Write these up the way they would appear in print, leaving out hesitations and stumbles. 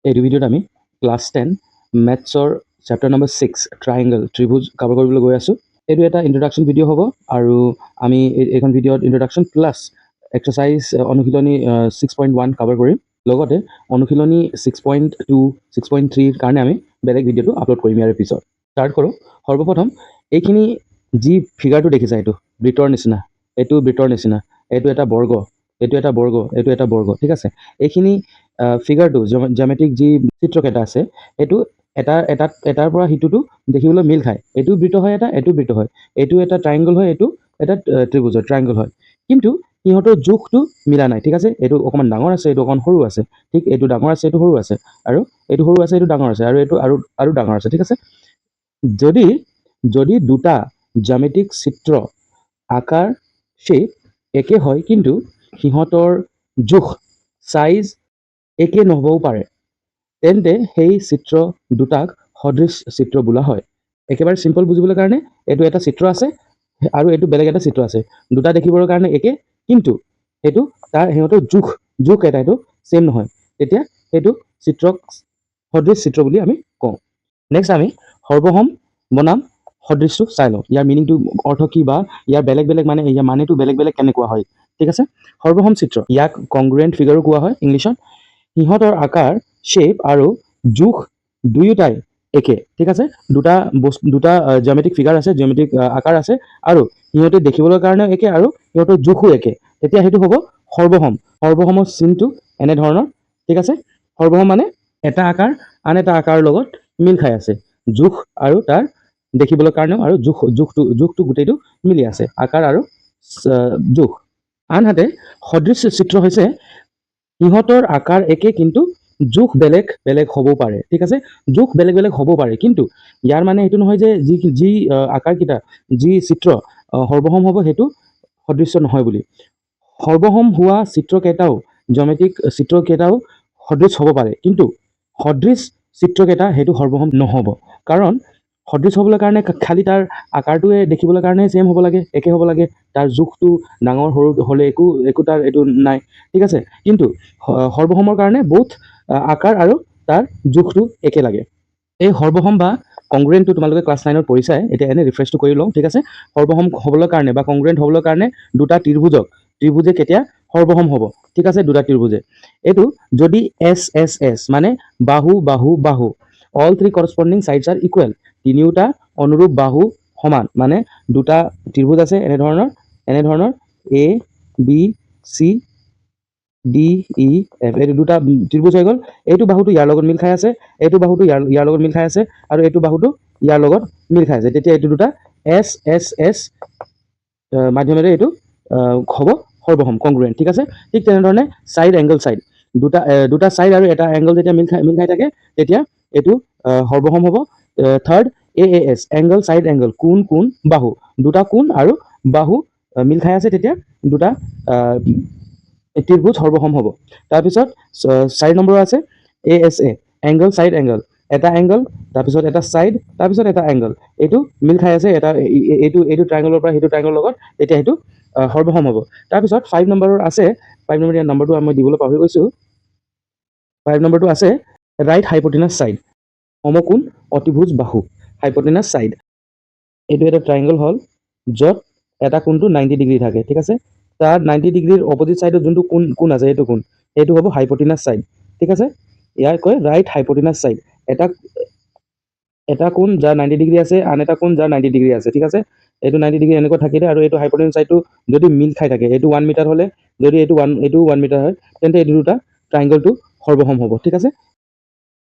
এই ভিডিঅ'ত আমি ক্লাছ 10 মেথছৰ চেপ্টাৰ নম্বৰ 6 ট্ৰাইংগল ত্ৰিভুজ কভাৰ কৰিবলৈ গৈ আছোঁ। এইটো এটা ইন্ট্ৰডাকশ্যন ভিডিঅ' হ'ব আৰু আমি এইখন ভিডিঅ'ত ইন্ট্ৰডাকশ্যন প্লাছ এক্সাৰচাইজ অনুশীলনী 6.1 কভাৰ কৰিম। লগতে অনুশীলনী 6.2 6.3 কাৰণে আমি বেলেগ ভিডিঅ'টো আপলোড কৰিম ইয়াৰ পিছত। ষ্টাৰ্ট কৰোঁ। সৰ্বপ্ৰথম এইখিনি যি ফিগাৰটো দেখিছা, এইটো বৃত্তৰ নিচিনা, এইটো বৃত্তৰ নিচিনা, এইটো এটা বৰ্গ, এইটো এটা বৰ্গ, এইটো এটা বৰ্গ, ঠিক আছে। এইখিনি ফিগাৰটো জ্যামিতিক যি চিত্ৰকেইটা আছে এইটো এটাৰ পৰা সিটোতো দেখিবলৈ মিল খায়। এইটো বৃত্ত হয়, এইটো বৃত্ত হয়, এইটো এটা ট্ৰাইংগল হয়, এইটো এটা ত্ৰিভুজৰ ট্ৰাইংগল হয়, কিন্তু সিহঁতৰ জোখটো মিলা নাই, ঠিক আছে। এইটো অকণমান ডাঙৰ আছে, এইটো অকণমান সৰু আছে, ঠিক, এইটো ডাঙৰ আছে, এইটো সৰু আছে, আৰু এইটো সৰু আছে, এইটো ডাঙৰ আছে, আৰু এইটো আৰু ডাঙৰ আছে, ঠিক আছে। যদি দুটা জ্যামিতিক চিত্ৰ আকাৰ শ্বেপ একে হয় কিন্তু সিহঁতৰ জোখ চাইজ একে নহবও পাৰে, তেন্তে সেই চিত্ৰ দুটাক সদৃশ চিত্ৰ বোলা হয়। একেবাৰে চিম্পল বুজিবলৈ কাৰণে এইটো এটা চিত্ৰ আছে আৰু এইটো বেলেগ এটা চিত্ৰ আছে, দুটা দেখিবৰ কাৰণে একে, কিন্তু সেইটো সিহঁতৰ জোখ এটা এইটো চেম নহয়, তেতিয়া সেইটো চিত্ৰক সদৃশ চিত্ৰ বুলি আমি কওঁ। নেক্সট আমি সৰ্বসম বনাম সদৃশটো চাই লওঁ, ইয়াৰ মিনিংটো অৰ্থ কি বা ইয়াৰ বেলেগ বেলেগ মানে ইয়াৰ মানেটো বেলেগ বেলেগ কেনেকুৱা হয়, ঠিক আছে। সৰ্বসম চিত্ৰ, ইয়াক কংগ্ৰুৱেণ্ট ফিগাৰো কোৱা হয় ইংলিছত। সিহঁতৰ আকাৰ শ্বেপ আৰু জোখ দুয়োটাই একে, ঠিক আছে। দুটা জ্যামিতিক ফিগাৰ আছে, জ্যামিতিক আকাৰ আছে, আৰু সিহঁতে দেখিবলৈ কাৰণেও একে আৰু সিহঁতৰ জোখো একে, তেতিয়া সেইটো হ'ব সৰ্বসম। সৰ্বসমৰ চিনটো এনেধৰণৰ, ঠিক আছে। সৰ্বসম মানে এটা আকাৰ আন এটা আকাৰৰ লগত মিল খাই আছে, জোখ আৰু তাৰ দেখিবলৈ কাৰণেও, আৰু জোখটো গোটেইটো মিলি আছে, আকাৰ আৰু জোখ। আনহাতে সদৃশ চিত্ৰ হৈছে সিহঁতৰ আকাৰ একে কিন্তু জোখ বেলেগ বেলেগ হ'ব পাৰে, ঠিক আছে। জোখ বেলেগ বেলেগ হ'ব পাৰে, কিন্তু ইয়াৰ মানে এইটো নহয় যে যি আকাৰকেইটা, যি চিত্ৰ সৰ্বসম হ'ব সেইটো সদৃশ্য নহয় বুলি। সৰ্বসম হোৱা চিত্ৰকেইটাও জ্যামিতিক চিত্ৰকেইটাও সদৃশ হ'ব পাৰে, কিন্তু সদৃশ চিত্ৰকেইটা সেইটো সৰ্বসম নহ'ব, কাৰণ সদৃশ হ'বলৈ কাৰণে খালি তাৰ আকাৰটোৱে দেখিবলৈ কাৰণে ছেম হ'ব লাগে, একে হ'ব লাগে, তাৰ জোখটো ডাঙৰ সৰু হ'লে একো তাৰ এইটো নাই, ঠিক আছে। কিন্তু সৰ্বসমৰ কাৰণে বহুত আকাৰ আৰু তাৰ জোখটো একে লাগে। এই সৰ্বসম বা কংগ্ৰুৱেণ্টটো তোমালোকে ক্লাছ 9ত পঢ়িছাই, এতিয়া এনে ৰিফ্ৰেছটো কৰি লওঁ, ঠিক আছে। সৰ্বসম হ'বলৈ কাৰণে বা কংগ্ৰুৱেণ্ট হ'বলৈ কাৰণে দুটা ত্ৰিভুজে কেতিয়া সৰ্বসম হ'ব, ঠিক আছে। দুটা ত্ৰিভুজে এইটো যদি এছ মানে বাহু বাহু বাহু, all three corresponding sides are equal, তিনিওটা অনুৰূপ বাহু সমান, মানে দুটা ত্ৰিভুজ আছে এনেধৰণৰ A B C D E F, এইটো দুটা ত্ৰিভুজ হৈ গ'ল। এইটো বাহুটো ইয়াৰ লগত মিল খাই আছে, এইটো বাহুটো ইয়াৰ লগত মিল খাই আছে, আৰু এইটো বাহুটো ইয়াৰ লগত মিল খাই আছে, তেতিয়া এইটো দুটা এছ মাধ্যমেৰে এইটো হ'ব সৰ্বসম কংগ্ৰুৱেণ্ট, ঠিক আছে। ঠিক তেনেধৰণে চাইড এংগল চাইড, দুটা চাইড আৰু এটা এংগল যেতিয়া মিল খাই থাকে তেতিয়া এইটো সৰ্বসম হ'ব। Third as angle side angle, কোণ বাহু, দুটা কোণ আৰু বাহু মিল খাই আছে, তেতিয়া দুটা ত্ৰিভুজ সৰ্বসম হ'ব। তাৰপিছত 4 নম্বৰ আছে এএছ এংগল চাইড এংগল, এটা এংগল তাৰপিছত এটা চাইড তাৰপিছত এটা এংগল, এইটো মিল খাই আছে এইটো ট্ৰাইংগলৰ পৰা সেইটো ট্ৰাইংগলৰ লগত, তেতিয়া সেইটো সৰ্বসম হ'ব। তাৰপিছত 5 নম্বৰৰ আছে, 5 নম্বৰ ইয়াৰ নম্বৰটো মই দিবলৈ পাহৰি গৈছোঁ। 5 নম্বৰটো আছে ৰাইট হাইপটেনাছ চাইড, সমকোণ অতিভুজ বাহু, হাইপটেনাছ চাইড। এইটো এটা ট্ৰাইংগল হ'ল য'ত এটা কোণটো 90 ডিগ্ৰী থাকে, ঠিক আছে। তাৰ 90 ডিগ্ৰীৰ অপজিট চাইডত যোনটো কোণ আছে সেইটো হ'ব হাইপটেনাছ চাইড, ঠিক আছে। ইয়াক কয় ৰাইট হাইপটেনাছ চাইড। এটা কোণ যাৰ 90 ডিগ্ৰী আছে, আন এটা কোণ যাৰ 90 ডিগ্ৰী আছে, ঠিক আছে। এইটো 90 ডিগ্ৰী এনেকুৱা থাকিলে আৰু এইটো হাইপটেনাছ চাইডটো যদি মিল খাই থাকে, এইটো 1 মিটাৰ হ'লে, যদি এইটো 1 মিটাৰ হয়, তেন্তে এইটো দুটা ট্ৰাইংগলটো সৰ্বসম হ'ব, ঠিক আছে।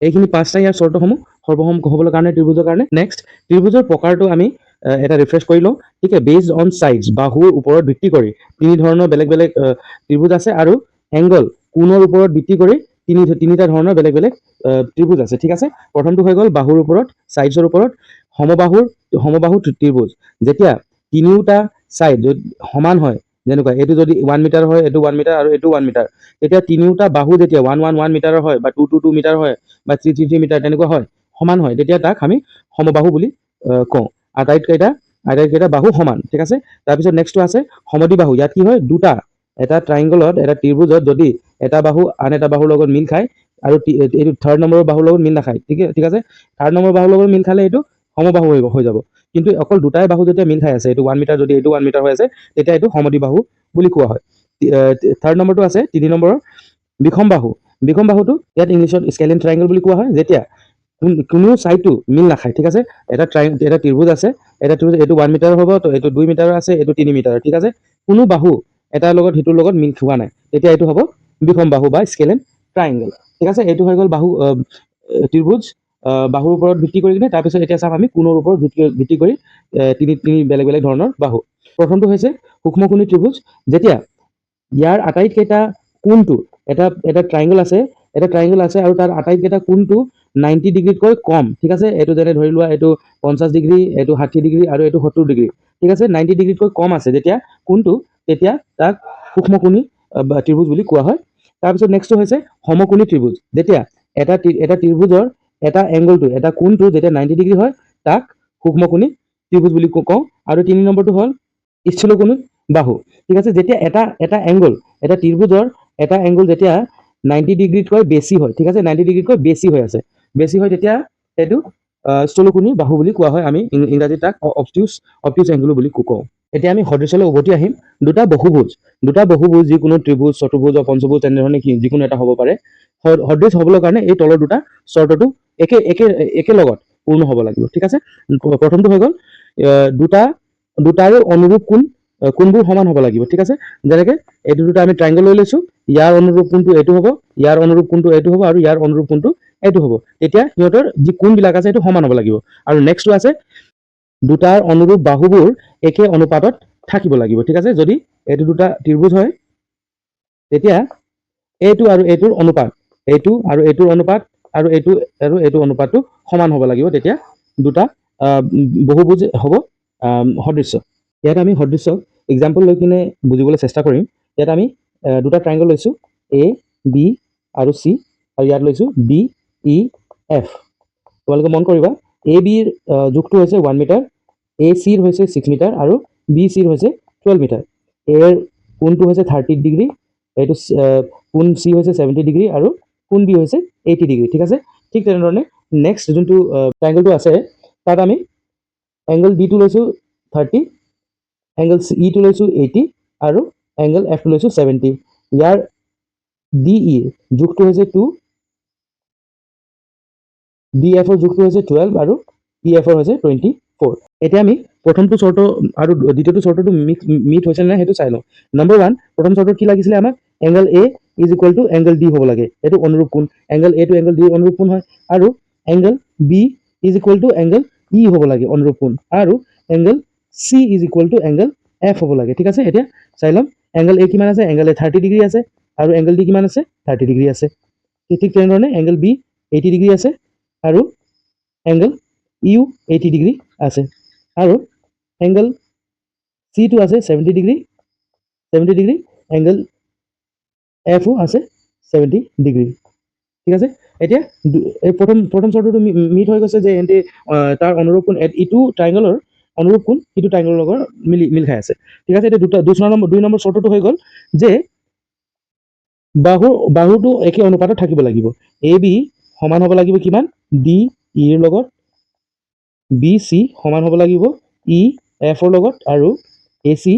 এইখিনি 5টা ইয়াৰ চৰ্তসমূহ সৰ্বসম হ'বলৈ কাৰণে ত্ৰিভুজৰ কাৰণে। নেক্সট ত্ৰিভুজৰ প্ৰকাৰটো আমি এটা ৰিফ্ৰেছ কৰি লওঁ, ঠিক আছে। বেছড অন চাইডছ, বাহুৰ ওপৰত ভিত্তি কৰি তিনি ধৰণৰ বেলেগ বেলেগ ত্ৰিভুজ আছে, আৰু এংগল কোণৰ ওপৰত ভিত্তি কৰি তিনিটা ধৰণৰ বেলেগ বেলেগ ত্ৰিভুজ আছে, ঠিক আছে। প্ৰথমটো হৈ গ'ল বাহুৰ ওপৰত, চাইডছৰ ওপৰত সমবাহু ত্ৰিভুজ। যেতিয়া তিনিওটা চাইড সমান হয়, যেনেকুৱা এইটো যদি 1 মিটাৰ হয়, এইটো 1 মিটাৰ আৰু এইটো 1 মিটাৰ, তেতিয়া তিনিওটা বাহু যেতিয়া 1 মিটাৰৰ হয় বা 2 মিটাৰ হয় বা 3 মিটাৰ তেনেকুৱা হয়, সমান হয়, তেতিয়া তাক আমি সমবাহু বুলি কওঁ। আটাইকেইটা বাহু সমান, ঠিক আছে। তাৰপিছত নেক্সটটো আছে সমদ্বিবাহু। ইয়াত কি হয়, এটা ট্ৰাইংগলত, এটা ত্ৰিভুজত যদি এটা বাহু আন এটা বাহুৰ লগত মিল খায়, আৰু এইটো থাৰ্ড নম্বৰৰ বাহুৰ লগত মিল নাখায়, ঠিক আছে। থাৰ্ড নম্বৰ বাহুৰ লগত মিল খালে এইটো সমবাহু হৈ যাব। কিন্তু অকল দুটাই বাহু যেতিয়া মিল খাই আছে, এইটো 1 মিটাৰ যদি এইটো 1 মিটাৰ হৈ আছে, তেতিয়া এইটো সমদ্বিবাহু বুলি কোৱা হয়। থাৰ্ড নম্বৰটো আছে 3 নম্বৰৰ বিষম বাহু। বিষম বাহুটো ইয়াত ইংলিছত স্কেলিন ট্ৰাইংগল বুলি কোৱা হয়, যেতিয়া কোনো চাইডটো মিল নাখায়, ঠিক আছে। এটা ত্ৰিভুজ আছে, এটা ত্ৰিভুজ এইটো 1 মিটাৰ হ'ব, তো এইটো 2 মিটাৰ আছে, এইটো 3 মিটাৰ, ঠিক আছে। কোনো বাহু এটাৰ লগত সিটোৰ লগত মিল খোৱা নাই, তেতিয়া এইটো হ'ব বিষম বাহু বা স্কেলেন ট্ৰাইংগল, ঠিক আছে। এইটো হৈ গ'ল বাহু ত্ৰিভুজ বাহুৰ ওপৰত ভিত্তি কৰি কিনে। তাৰপিছত এতিয়া চাম আমি কোণৰ ওপৰত ভিত্তি কৰি তিনি বেলেগ বেলেগ ধৰণৰ বাহু। প্ৰথমটো হৈছে সূক্ষ্মকোণী ত্ৰিভুজ। যেতিয়া ইয়াৰ আটাইকেইটা কোণটো এটা ট্ৰাইংগল আছে আৰু তাৰ আটাইকেইটা কোণটো 90 ডিগ্ৰীতকৈ কম, ঠিক আছে। এইটো যেনে ধৰি লোৱা এইটো 50 ডিগ্ৰী, এইটো 60 ডিগ্ৰী আৰু এইটো 70 ডিগ্ৰী, ঠিক আছে। 90 ডিগ্ৰীতকৈ কম আছে যেতিয়া কোণটো, তেতিয়া তাক সূক্ষ্মকোণী ত্ৰিভুজ বুলি কোৱা হয়। তাৰপিছত নেক্সটটো হৈছে সমকোণী ত্ৰিভুজ। যেতিয়া এটা ত্ৰিভুজৰ এটা এংগলটো, এটা কোণটো যেতিয়া 90 ডিগ্ৰী হয়, তাক সূক্ষ্মকোণী ত্ৰিভুজ বুলি কওঁ। আৰু 3 নম্বৰটো হ'ল স্থূলকোণী বাহু, ঠিক আছে। যেতিয়া এটা এংগল, এটা ত্ৰিভুজৰ এটা এংগল যেতিয়া 90 ডিগ্ৰীতকৈ বেছি হয়, ঠিক আছে, 90 ডিগ্ৰীতকৈ বেছি হৈ আছে, বেছি হয়, তেতিয়া সেইটো স্থূলকোণী বাহু বুলি কোৱা হয়। আমি ইংৰাজীত তাক অবটিউচ এংগল বুলি কওঁ। এতিয়া আমি সদৃশ্যলৈ উভতি আহিম। দুটা বহুভুজ যিকোনো ত্ৰিভুজ, চতুৰ্ভুজ বা পঞ্চভুজ তেনেধৰণে যিকোনো এটা হ'ব পাৰে। সদৃশ হ'বলৈ কাৰণে এই তলৰ দুটা চৰ্তটো একে লগত পূৰ্ণ হ'ব লাগিব, ঠিক আছে। প্ৰথমটো হৈ গ'ল দুটাৰো অনুৰূপ কোণবোৰ সমান হ'ব লাগিব, ঠিক আছে। যেনেকে এইটো দুটা আমি ট্ৰাইংগল লৈ লৈছো, ইয়াৰ অনুৰূপ কোণটো এইটো হ'ব, ইয়াৰ অনুৰূপ কোণটো এইটো হ'ব, আৰু ইয়াৰ অনুৰূপ কোণটো এইটো হ'ব। তেতিয়া সিহঁতৰ যি কোণবিলাক আছে সেইটো সমান হ'ব লাগিব। আৰু নেক্সটটো আছে দুটাৰ অনুৰূপ বাহুবোৰ একে অনুপাতত থাকিব লাগিব, ঠিক আছে। যদি এইটো দুটা ত্ৰিভুজ হয়, তেতিয়া এইটো আৰু এইটোৰ অনুপাত, এইটো আৰু এইটোৰ অনুপাত, আৰু এইটো আৰু এইটো অনুপাতটো সমান হ'ব লাগিব, তেতিয়া দুটা বহুভুজ হ'ব সদৃশ্য। ইয়াত আমি সদৃশ্যক এক্সাম্পল লৈ কিনে বুজিবলৈ চেষ্টা কৰিম। ইয়াত আমি দুটা ট্ৰাইংগল লৈছোঁ, এ বি আৰু চি, আৰু ইয়াত লৈছোঁ ডি ই এফ। তোমালোকে মন কৰিবা, এ বিৰ জোখটো হৈছে 1 মিটাৰ, এ চিৰ হৈছে 6 মিটাৰ, আৰু বি চিৰ হৈছে 12 মিটাৰ। এৰ কোণটো হৈছে 30 ডিগ্ৰী, এইটো কোণ চি হৈছে 70 ডিগ্ৰী, আৰু কোণ বি হৈছে 80 ডিগ্ৰী, ঠিক আছে। ঠিক তেনেধৰণে নেক্সট যোনটো ট্ৰাইংগলটো আছে, তাত আমি এংগল ডিটো লৈছোঁ 30, এংগল ইটো লৈছোঁ 80, আৰু এংগল এফটো লৈছোঁ 70। ইয়াৰ ডি ইৰ জোখটো হৈছে 2, ডি এফৰ জোখটো হৈছে 12, আৰু ই এফৰ হৈছে 24। এতিয়া আমি প্ৰথমটো চৰ্ত আৰু দ্বিতীয়টো চৰ্তটো মিট হৈছে নে নাই সেইটো চাই লওঁ। নম্বৰ 1, প্ৰথম চৰ্তত কি লাগিছিলে আমাক? Angle A is equal to angle D হ'ব লাগে, এইটো অনুৰূপ কোণ। এংগল এ টো এংগল ডি অনুৰূপ কোণ হয়। আৰু angle B is equal to angle E হ'ব লাগে, অনুৰূপ কোণ। আৰু angle C is equal to angle F হ'ব লাগে, ঠিক আছে। এতিয়া চাই ল'ম এংগল এ কিমান আছে, এংগল এ 30 ডিগ্ৰী আছে, আৰু এংগল ডি কিমান আছে, 30 ডিগ্ৰী আছে। ঠিক তেনেধৰণে এংগল বি 80 ডিগ্ৰী আছে, আৰু এংগল ইউ 80 ডিগ্ৰী আছে, আৰু এংগল চিটো আছে 70 ডিগ্ৰী, এংগল এফও আছে 70 ডিগ্ৰী, ঠিক আছে। এতিয়া এই প্ৰথম চৰ্তটো মিট হৈ গৈছে যে এণ্টি তাৰ অনুৰূপ কোণ, ইটো ট্ৰাইংগলৰ অনুৰূপ কোণ সিটো ট্ৰাইংগলৰ লগত মিল খাই আছে, ঠিক আছে। এতিয়া দুই নম্বৰ চৰ্তটো হৈ গ'ল যে বাহুটো একে অনুপাতত থাকিব লাগিব। এ বি সমান হ'ব লাগিব কিমান? ডি ইৰ লগত, বি চি সমান হ'ব লাগিব ই এফৰ লগত, আৰু এ চি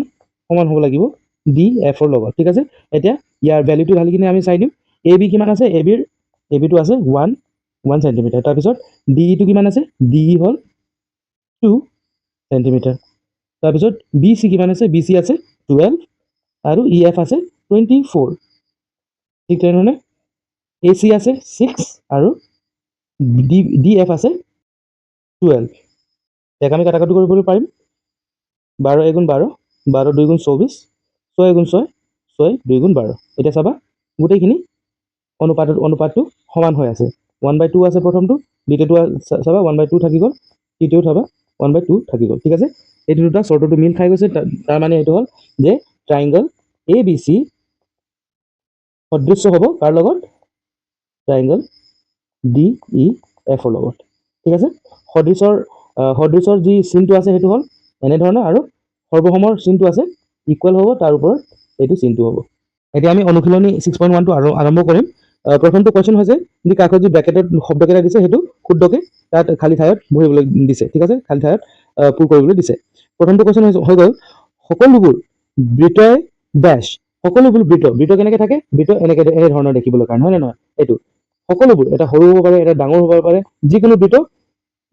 সমান হ'ব লাগিব ডি এফৰ লগত, ঠিক আছে। এতিয়া ইয়াৰ ভেলুটো ঢালি কিনে আমি চাই দিম। এ বি কিমান আছে? এ বিটো আছে 1 চেণ্টিমিটাৰ। তাৰপিছত ডি ইটো কিমান আছে? ডি ই হ'ল 2 চেণ্টিমিটাৰ। তাৰপিছত বি চি কিমান আছে? বি চি আছে 12, আৰু ই এফ আছে 24। ঠিক তেনেধৰণে এ চি আছে 6, আৰু ডি এফ আছে 12। ইয়াক আমি কাটাকাটি কৰিবলৈ পাৰিম। 12 এগুণ 12, 12 2 গুণ 24, 6 এগুণ 6, 6 2 গুণ 12। এতিয়া চাবা গোটেইখিনি অনুপাতটো সমান হৈ আছে। 1/2 আছে প্ৰথমটো, দ্বিতীয়টো চাবা 1/2 থাকি গ'ল, তৃতীয়টো চাবা 1/2 থাকি গ'ল, ঠিক আছে। এইটো দুটা চৰ্তটো মিল খাই গৈছে, তাৰ মানে এইটো হ'ল যে ট্ৰাইংগল এ বি চি সদৃশ্য হ'ব কাৰ লগত? ট্ৰাইংগল ডি ই এফৰ লগত, ঠিক আছে। সদৃশৰ যি চিনটো আছে সেইটো হ'ল এনেধৰণৰ, আৰু সৰ্বসমৰ চিনটো আছে ইকুৱেল হ'ব, তাৰ ওপৰত এইটো চিনটো হ'ব। এতিয়া আমি অনুশীলনী 6.1টো আৰম্ভ কৰিম। প্ৰথমটো কোৱেশ্চন হৈছে যি কাষত যি ব্ৰেকেটত শব্দকেইটা দিছে সেইটো শুদ্ধকে তাত খালী ঠাইত ভৰিবলৈ দিছে, ঠিক আছে, খালী ঠাইত পূৰ কৰিবলৈ দিছে। প্ৰথমটো কোৱেশ্চন হৈ গ'ল সকলোবোৰ বৃত্তই ডেছ, সকলোবোৰ বৃত্ত কেনেকৈ থাকে, বৃত্ত এনে ধৰণৰ দেখিবলৈ কাৰণে, হয় নে নহয়? এইটো সকলোবোৰ, এটা সৰু হ'ব পাৰে, এটা ডাঙৰ হ'ব পাৰে, যিকোনো বৃত্ত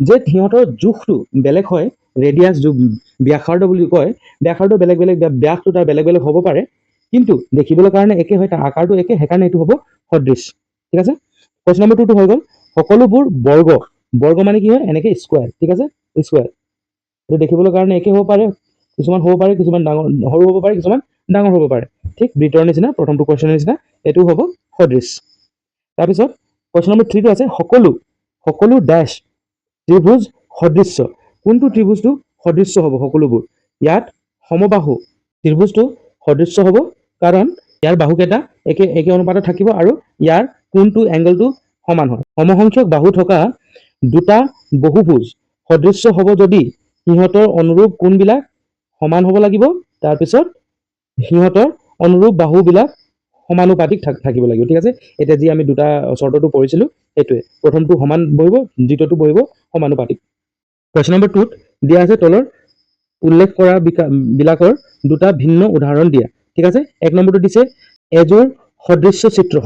যে সিহঁতৰ জোখটো বেলেগ হয়, ৰেডিয়াছ ব্যাসাৰ্ধ বুলি কয়, ব্যাসাৰ্ধ বেলেগ বেলেগ, ব্যাসটো তাৰ বেলেগ বেলেগ হ'ব পাৰে, কিন্তু দেখিবলৈ কাৰণে একে হয়, তাৰ আকাৰটো একে, সেইকাৰণে এইটো হ'ব সদৃশ, ঠিক আছে। কোৱেশ্চন নম্বৰ 2টো হৈ গ'ল সকলোবোৰ বৰ্গ মানে কি হয়, এনেকে স্কুৱাৰ, ঠিক আছে, স্কুৱাৰ। এইটো দেখিবলৈ কাৰণে একে হ'ব পাৰে, কিছুমান হ'ব পাৰে, কিছুমান ডাঙৰ সৰু হ'ব পাৰে, কিছুমান ডাঙৰ হ'ব পাৰে, ঠিক বৃত্তৰ নিচিনা, প্ৰথমটো কোৱেশ্চনৰ নিচিনা এইটো হ'ব সদৃশ। তাৰপিছত কোৱেশ্চন নম্বৰ 3টো আছে সকলো ডেছ ত্ৰিভুজ সদৃশ্য, কোনটো ত্ৰিভুজটো সদৃশ্য হ'ব সকলোবোৰ? ইয়াত সমবাহু ত্ৰিভুজটো সদৃশ্য হ'ব, কাৰণ ইয়াৰ বাহুকেইটা একে অনুপাতত থাকিব আৰু ইয়াৰ কোনটো এংগলটো সমান হয়। সমসংখ্যক বাহু থকা দুটা বহুভুজ সদৃশ্য হ'ব যদি সিহঁতৰ অনুৰূপ কোণবিলাক সমান হ'ব লাগিব, তাৰপিছত সিহঁতৰ অনুৰূপ বাহুবিলাক সমানুপাতিক থাকিব লাগিব, ঠিক আছে। এতিয়া যি আমি দুটা চৰ্তটো পৰিছিলোঁ সেইটোৱে, প্ৰথমটো সমান বহিব, দ্বিতীয়টো বহিব সমানুপাতিক। কোৱেশ্চন নম্বৰ 2ত দিয়া আছে তলৰ উল্লেখ কৰা বিলাকৰ দুটা ভিন্ন উদাহৰণ দিয়া, ঠিক আছে। 1 নম্বৰটো দিছে এযোৰ সদৃশ্য চিত্ৰ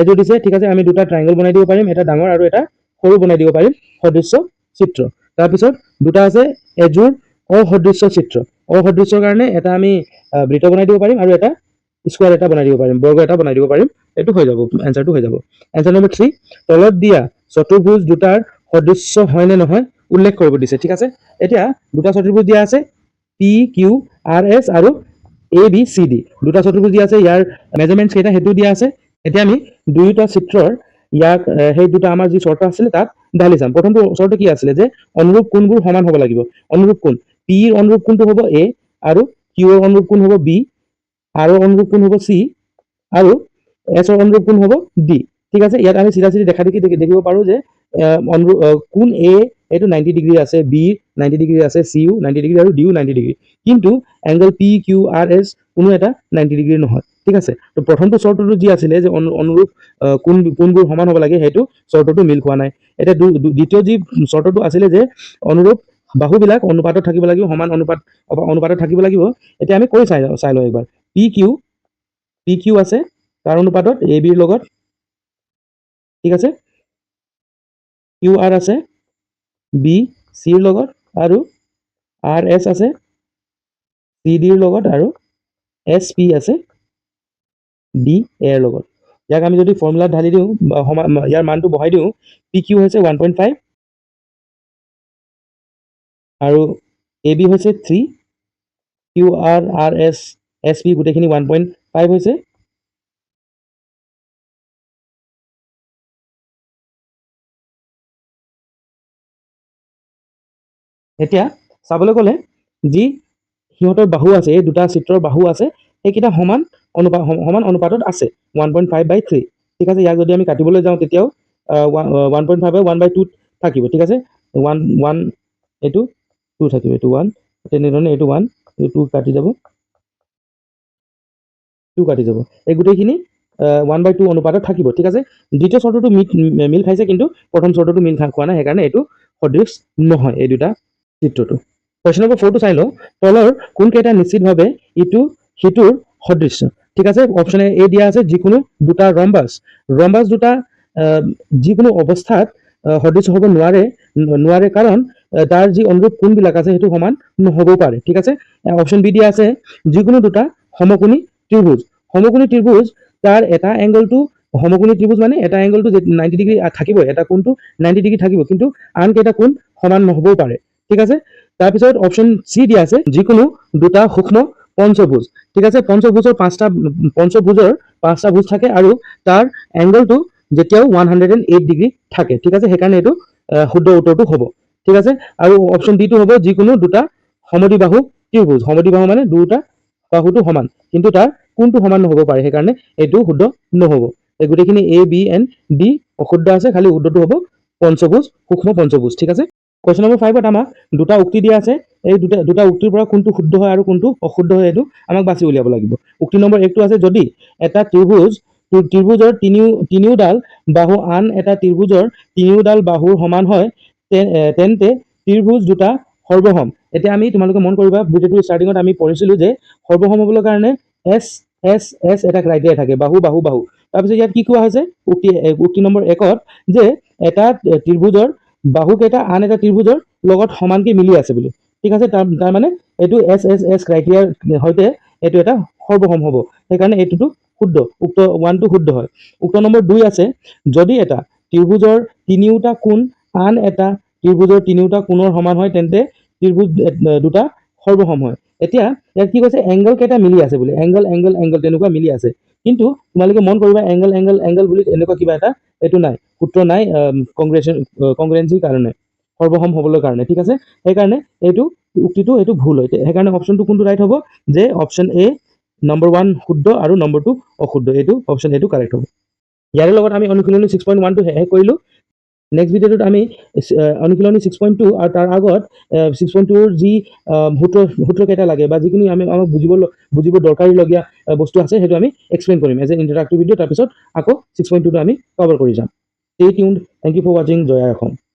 এযোৰ দিছে, ঠিক আছে। আমি দুটা ট্ৰাইংগল বনাই দিব পাৰিম, এটা ডাঙৰ আৰু এটা সৰু বনাই দিব পাৰিম, সদৃশ্য চিত্ৰ। তাৰপিছত দুটা আছে এযোৰ অসদৃশ্য চিত্ৰ, অসদৃশ্যৰ কাৰণে এটা আমি বৃত্ত বনাই দিব পাৰিম আৰু এটা স্কুৱাৰ এটা বনাই দিব পাৰিম, বৰ্গ এটা বনাই দিব পাৰিম, এইটো হৈ যাব, এনচাৰটো হৈ যাব। এনচাৰ নম্বৰ 3 তলত দিয়া চতুৰ্ভুজ দুটাৰ সদৃশ্য হয় নে নহয় উল্লেখ কৰিব দিছে, ঠিক আছে। এতিয়া দুটা চতুৰ্ভুজ দিয়া আছে PQRS আৰু ABCD, দুটা চতুৰ্ভুজ দিয়া আছে, ইয়াৰ মেজাৰমেণ্টছ কেইটা সেইটো দিয়া আছে। এতিয়া আমি দুয়োটা চিত্ৰৰ ইয়াক সেই দুটা আমাৰ যি চৰ্ত আছিলে তাত ঢালি চাম। প্ৰথমটো চৰ্ত কি আছিলে যে অনুৰূপ কোণবোৰ সমান হ'ব লাগিব, অনুৰূপ কোণ Pৰ অনুৰূপ কোণটো হ'ব A আৰু Qৰ অনুৰূপ কোণ হ'ব B, Rৰ অনুৰূপ কোণ হ'ব C আৰু Sৰ অনুৰূপ কোণ হ'ব D, ঠিক আছে। ইয়াত আমি চিধা দেখাই দেখিব পাৰো যে কোণ A এইটো 90 ডিগ্ৰী আছে, B 90 ডিগ্ৰী আছে, Cও 90 ডিগ্ৰী আৰু Dও 90 ডিগ্ৰী, কিন্তু এংগল PQRS কোনো এটা 90 ডিগ্ৰী নহয়, ঠিক আছে। তো প্ৰথমটো চৰ্তটো যি আছিলে যে অনুৰূপ কোণবোৰ সমান হ'ব লাগে, সেইটো চৰ্তটো মিল খোৱা নাই। এতিয়া দ্বিতীয় যি চৰ্তটো আছিলে যে অনুৰূপ বাহুবিলাক অনুপাতত থাকিব লাগিব, সমান অনুপাতত থাকিব লাগিব। এতিয়া আমি কৰি চাই লওঁ একবাৰ। PQ আছে তাৰ অনুপাতত AB ৰ লগত, ঠিক আছে। QR আছে BC ৰ লগত আৰু RS আছে CD ৰ লগত আৰু SP আছে DA ৰ লগত। ইয়াক আমি যদি ফৰ্মুলাত ঢালি দিওঁ, ইয়াৰ মানটো বহাই দিওঁ, PQ হৈছে 1.5 আৰু AB হৈছে 3, QR RS SP গোটেইখিনি 1.5 হৈছে। এতিয়া চাবলৈ গ'লে যি সিহঁতৰ বাহু আছে, এই দুটা চিত্ৰৰ বাহু আছে, সেইকেইটা সমান অনুপাতত আছে 1.5/3, ঠিক আছে। ইয়াক যদি আমি কাটিবলৈ যাওঁ তেতিয়াও 1.5 1/2 থাকিব, ঠিক আছে। 1 এইটো 2 থাকিব, এইটো 1, তেনেধৰণে এইটো 1 এইটো 2 কাটি যাব, 2 কাটি যাব, এই গোটেইখিনি 1/2 অনুপাতত থাকিব, ঠিক আছে। দ্বিতীয় চৰ্তটো মিল খাইছে, কিন্তু প্ৰথম চৰ্তটো মিল খোৱা নাই, সেইকাৰণে এইটো সদৃশ নহয় এই দুটা চিত্ৰটো। কোৱেশ্চন নম্বৰ 4টো চাই লওঁ, তলৰ কোনকেইটা নিশ্চিতভাৱে ইটো সিটোৰ সদৃশ্য, ঠিক আছে। অপশ্যন এ দিয়া আছে যিকোনো দুটা ৰম্বাছ দুটা যিকোনো অৱস্থাত সদৃশ্য হ'ব নোৱাৰে কাৰণ তাৰ যি অনুৰূপ কোণবিলাক আছে সেইটো সমান নহ'বও পাৰে, ঠিক আছে। অপশ্যন বি দিয়া আছে যিকোনো দুটা সমকোণী ত্ৰিভুজ তাৰ এটা এংগলটো, সমকোণী ত্ৰিভুজ মানে এটা এংগলটো 90 ডিগ্ৰী থাকিব, এটা কোণটো 90 ডিগ্ৰী থাকিব, কিন্তু আনকেইটা কোণ সমান নহ'বও পাৰে, ঠিক আছে। তাৰপিছত অপশ্যন চি দিয়া আছে যিকোনো দুটা সূক্ষ্ম পঞ্চভুজ, ঠিক আছে। পঞ্চভুজৰ পাঁচটা ভুজ থাকে আৰু তাৰ এংগলটো যেতিয়াও 108 ডিগ্ৰী থাকে, ঠিক আছে। সেইকাৰণে এইটো শুদ্ধ উত্তৰটো হ'ব, ঠিক আছে। আৰু অপশ্যন ডিটো হ'ব যিকোনো দুটা সমদ্বিবাহু ত্ৰিভুজ, সমদ্বিবাহু মানে দুটা বাহুটো সমান, কিন্তু তাৰ কোনটো সমান নহ'ব পাৰে, সেইকাৰণে এইটো শুদ্ধ নহ'ব। এই গোটেইখিনি ABND অশুদ্ধ আছে, খালি শুদ্ধটো হ'ব পঞ্চভুজ, সূক্ষ্ম পঞ্চভুজ, ঠিক আছে। কোৱেশ্চন নম্বৰ 5ত আমাক দুটা উক্তি দিয়া আছে, এই দুটা উক্তিৰ পৰা কোনটো শুদ্ধ হয় আৰু কোনটো অশুদ্ধ হয় এইটো আমাক বাছি উলিয়াব লাগিব। উক্তি নম্বৰ 1টো আছে যদি এটা ত্ৰিভুজ ত্ৰিভুজৰ তিনিওডাল বাহু আন এটা ত্ৰিভুজৰ তিনিওডাল বাহুৰ সমান হয় তেন্তে ত্ৰিভুজ দুটা সৰ্বসম। এতিয়া আমি তোমালোকে মন কৰিবা ভিডিঅ'টো ষ্টাৰ্টিঙত আমি পঢ়িছিলোঁ যে সৰ্বসম হ'বলৈ কাৰণে এছ এছ এছ এটা ক্ৰাইটেৰিয়া থাকে, বাহু বাহু বাহু। তাৰপিছত ইয়াত কি কোৱা হৈছে উক্তি নম্বৰ 1ত যে এটা ত্ৰিভুজৰ বাহুকেইটা আন এটা ত্ৰিভুজৰ লগত সমানকে মিলি আছে বুলি। ঠিক আছে, তাৰ মানে এইটো এছ এছ এছ ক্ৰাইটেৰিয়াৰ সৈতে এইটো এটা সৰ্বসম হ'ব, সেইকাৰণে এইটোতো শুদ্ধ, উক্ত 1টো শুদ্ধ হয়। উক্ত নম্বৰ 2 আছে, যদি এটা ত্ৰিভুজৰ তিনিওটা কোণ আন এটা ত্ৰিভুজৰ তিনিওটা কোণৰ সমান হয় তেন্তে ত্ৰিভুজ দুটা সৰ্বসম হয়। এতিয়া ইয়াত কি কৈছে এংগল কেইটা মিলি আছে বুলি, এংগল এংগল এংগল তেনেকুৱা মিলি আছে, কিন্তু তোমালোকে মন কৰিবা এংগল এংগল এংগল বুলি এনেকুৱা কিবা এটা এইটো নাই, সূত্ৰ নাই কংগ্ৰেঞ্চিৰ কাৰণে, সৰ্বসম হ'বলৈ কাৰণে। ঠিক আছে, সেইকাৰণে এইটো উক্তিটো এইটো ভুল হয়। সেইকাৰণে অপশ্যনটো কোনটো ৰাইট হ'ব, যে অপশ্যন এ নম্বৰ 1 শুদ্ধ আৰু নম্বৰ 2 অশুদ্ধ, এইটো অপশ্যন এইটো কাৰেক্ট হ'ব। ইয়াৰ লগত আমি অনুশীলনী 6.1টো শেষ কৰিলোঁ। নেক্সট ভিডিঅ'টোত আমি অনুশীলনী 6.2 আৰু তাৰ আগত 6.2ৰ যি সূত্ৰকেইটা লাগে বা যিখিনি আমাক বুজিব দৰকাৰীলগীয়া বস্তু আছে সেইটো আমি এক্সপ্লেইন কৰিম এজ এ ইণ্টাৰেক্টিভ ভিডিঅ'। তাৰপিছত আকৌ 6.2টো আমি কভাৰ কৰি যাম। Stay tuned, thank U for ৱাচিং, জয় অসম।